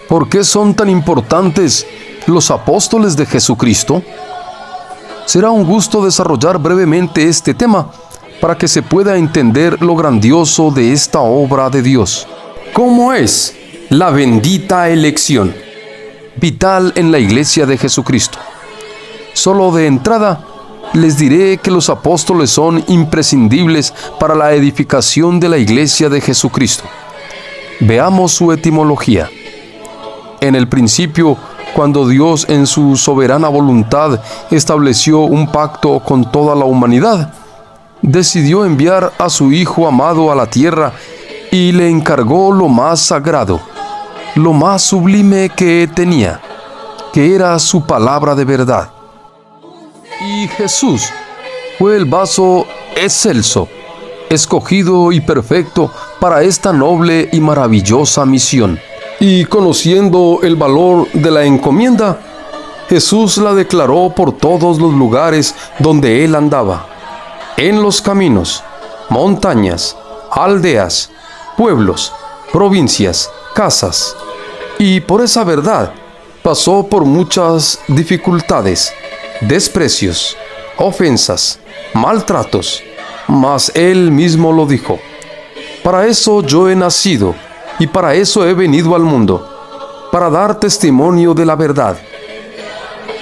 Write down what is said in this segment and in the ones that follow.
¿Por qué son tan importantes los apóstoles de Jesucristo? Será un gusto desarrollar brevemente este tema para que se pueda entender lo grandioso de esta obra de Dios. ¿Cómo es la bendita elección vital en la Iglesia de Jesucristo? Solo de entrada, les diré que los apóstoles son imprescindibles para la edificación de la Iglesia de Jesucristo. Veamos su etimología. En el principio, cuando Dios en su soberana voluntad estableció un pacto con toda la humanidad, decidió enviar a su Hijo amado a la tierra y le encargó lo más sagrado, lo más sublime que tenía, que era su palabra de verdad. Y Jesús fue el vaso excelso, escogido y perfecto para esta noble y maravillosa misión. Y conociendo el valor de la encomienda, Jesús la declaró por todos los lugares donde Él andaba, en los caminos, montañas, aldeas, pueblos, provincias, casas. Y por esa verdad pasó por muchas dificultades, desprecios, ofensas, maltratos, mas Él mismo lo dijo: para eso yo he nacido y para eso he venido al mundo, para dar testimonio de la verdad.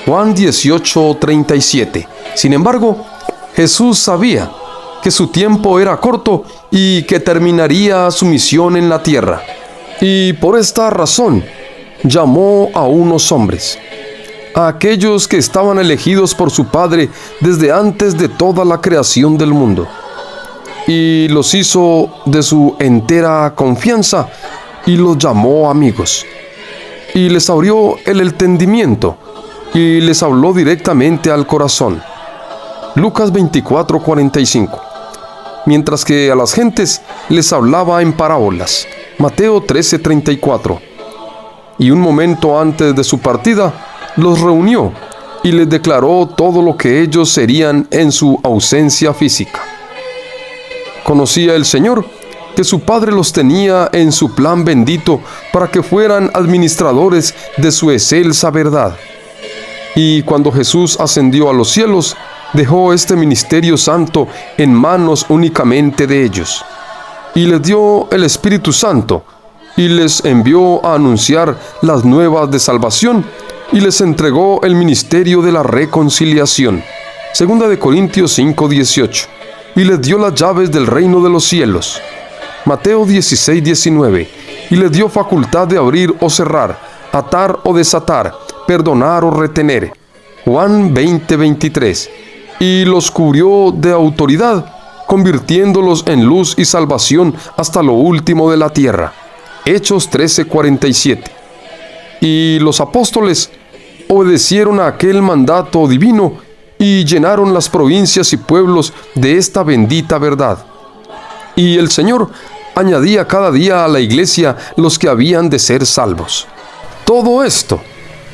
Juan 18:37. Sin embargo, Jesús sabía que su tiempo era corto y que terminaría su misión en la tierra. Y por esta razón llamó a unos hombres, a aquellos que estaban elegidos por su Padre desde antes de toda la creación del mundo, y los hizo de su entera confianza y los llamó amigos, y les abrió el entendimiento y les habló directamente al corazón. Lucas 24:45. Mientras que a las gentes les hablaba en parábolas. Mateo 13:34. Y un momento antes de su partida, los reunió y les declaró todo lo que ellos serían en su ausencia física. Conocía el Señor que su Padre los tenía en su plan bendito para que fueran administradores de su excelsa verdad. Y cuando Jesús ascendió a los cielos, dejó este ministerio santo en manos únicamente de ellos. Y les dio el Espíritu Santo, y les envió a anunciar las nuevas de salvación, y les entregó el ministerio de la reconciliación. 2 Corintios 5:18. Y les dio las llaves del reino de los cielos. Mateo 16:19. Y les dio facultad de abrir o cerrar, atar o desatar, perdonar o retener. Juan 20:23. Y los cubrió de autoridad, convirtiéndolos en luz y salvación hasta lo último de la tierra. Hechos 13:47. Y los apóstoles obedecieron a aquel mandato divino y llenaron las provincias y pueblos de esta bendita verdad. Y el Señor añadía cada día a la iglesia los que habían de ser salvos. Todo esto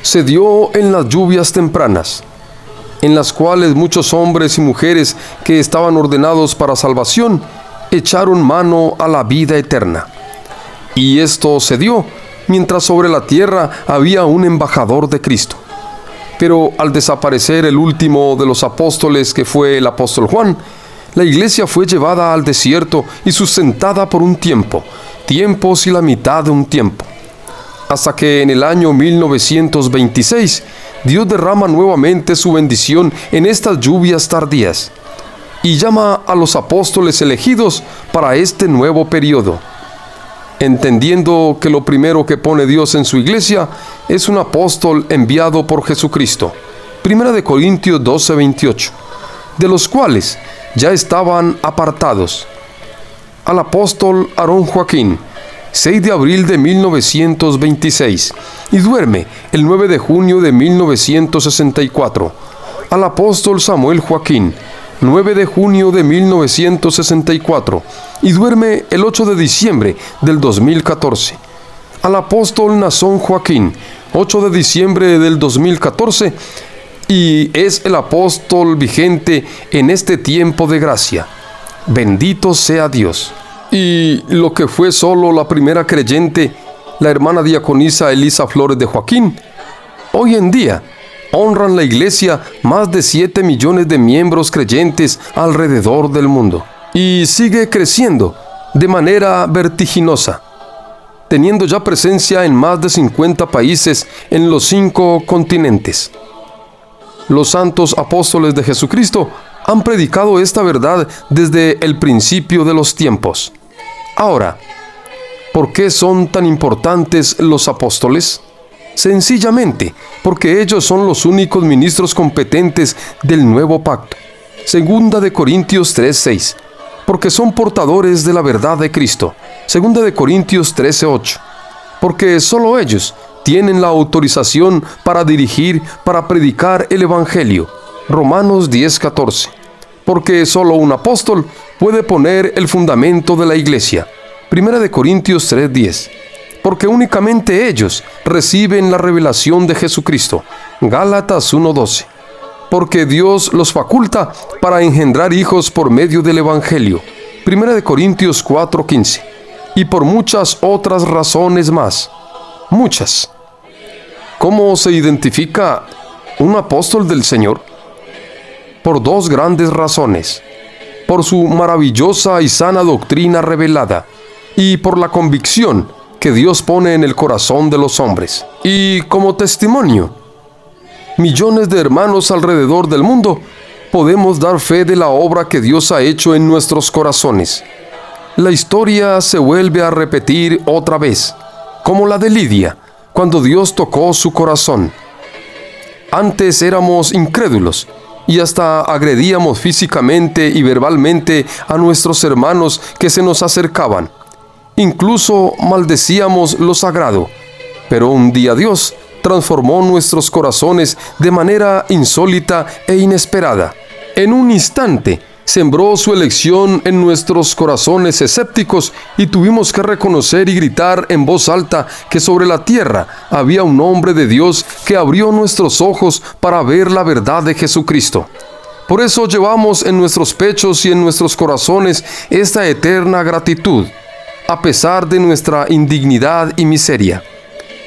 se dio en las lluvias tempranas, en las cuales muchos hombres y mujeres que estaban ordenados para salvación echaron mano a la vida eterna. Y esto se dio mientras sobre la tierra había un embajador de Cristo. Pero al desaparecer el último de los apóstoles, que fue el apóstol Juan, la iglesia fue llevada al desierto y sustentada por un tiempo, tiempos y la mitad de un tiempo, hasta que en el año 1926 Dios derrama nuevamente su bendición en estas lluvias tardías y llama a los apóstoles elegidos para este nuevo periodo, entendiendo que lo primero que pone Dios en su iglesia es un apóstol enviado por Jesucristo. 1 Corintios 12:28, de los cuales ya estaban apartados al apóstol Aarón Joaquín, 6 de abril de 1926, y duerme el 9 de junio de 1964, al apóstol Samuel Joaquín, 9 de junio de 1964, y duerme el 8 de diciembre del 2014, al apóstol Nazón Joaquín, 8 de diciembre del 2014, y es el apóstol vigente en este tiempo de gracia. Bendito sea Dios. Y lo que fue solo la primera creyente, la hermana diaconisa Elisa Flores de Joaquín. Hoy en día, honran la Iglesia más de 7 millones de miembros creyentes alrededor del mundo. Y sigue creciendo de manera vertiginosa, teniendo ya presencia en más de 50 países en los 5 continentes. Los santos apóstoles de Jesucristo han predicado esta verdad desde el principio de los tiempos. Ahora, ¿por qué son tan importantes los apóstoles? Sencillamente, porque ellos son los únicos ministros competentes del nuevo pacto. Segunda de Corintios 3:6. Porque son portadores de la verdad de Cristo. Segunda de Corintios 13:8. Porque solo ellos tienen la autorización para dirigir, para predicar el Evangelio. Romanos 10:14. Porque solo un apóstol puede poner el fundamento de la iglesia. Primera de Corintios 3:10. Porque únicamente ellos reciben la revelación de Jesucristo. Gálatas 1:12. Porque Dios los faculta para engendrar hijos por medio del Evangelio. Primera de Corintios 4:15. Y por muchas otras razones más. Muchas. ¿Cómo se identifica un apóstol del Señor? Por 2 grandes razones. Por su maravillosa y sana doctrina revelada, y por la convicción que Dios pone en el corazón de los hombres. Y como testimonio, millones de hermanos alrededor del mundo podemos dar fe de la obra que Dios ha hecho en nuestros corazones. La historia se vuelve a repetir otra vez, como la de Lidia, cuando Dios tocó su corazón. Antes éramos incrédulos y hasta agredíamos físicamente y verbalmente a nuestros hermanos que se nos acercaban. Incluso maldecíamos lo sagrado. Pero un día Dios transformó nuestros corazones de manera insólita e inesperada. En un instante, sembró su elección en nuestros corazones escépticos y tuvimos que reconocer y gritar en voz alta que sobre la tierra había un hombre de Dios que abrió nuestros ojos para ver la verdad de Jesucristo. Por eso llevamos en nuestros pechos y en nuestros corazones esta eterna gratitud, a pesar de nuestra indignidad y miseria.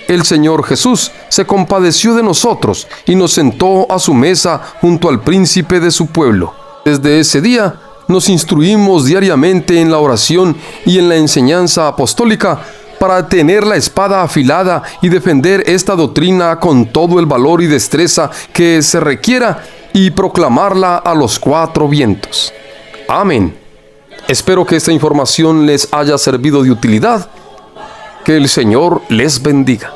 El Señor Jesús se compadeció de nosotros y nos sentó a su mesa junto al príncipe de su pueblo. Desde ese día nos instruimos diariamente en la oración y en la enseñanza apostólica para tener la espada afilada y defender esta doctrina con todo el valor y destreza que se requiera y proclamarla a los 4 vientos. Amén. Espero que esta información les haya servido de utilidad. Que el Señor les bendiga.